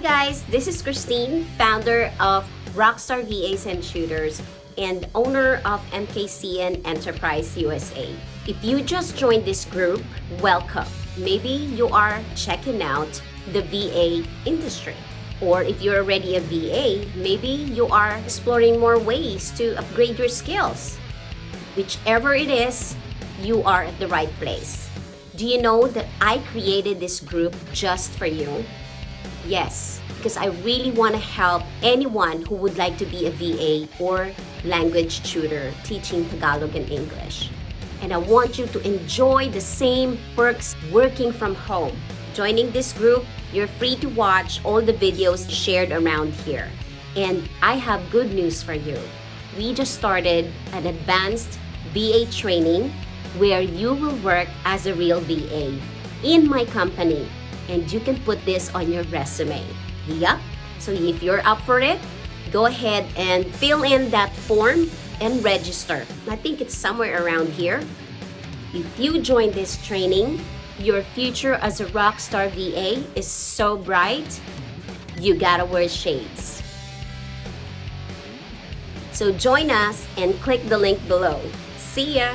guys, this is Christine, founder of Rockstar VAs and Tutors and owner of MKCN Enterprise USA. If you just joined this group, welcome. Maybe you are checking out the VA industry. Or if you're already a VA, maybe you are exploring more ways to upgrade your skills. Whichever it is, you are at the right place. Do you know that I created this group just for you? Yes, because I really want to help anyone who would like to be a VA or language tutor teaching Tagalog and English. And I want you to enjoy the same perks working from home. Joining this group, you're free to watch all the videos shared around here. And I have good news for you. We just started an advanced VA training where you will work as a real VA in my company. And you can put this on your resume. Yup. So if you're up for it, go ahead and fill in that form and register. I think it's somewhere around here. If you join this training, your future as a Rockstar VA is so bright, you gotta wear shades. So join us and click the link below. See ya!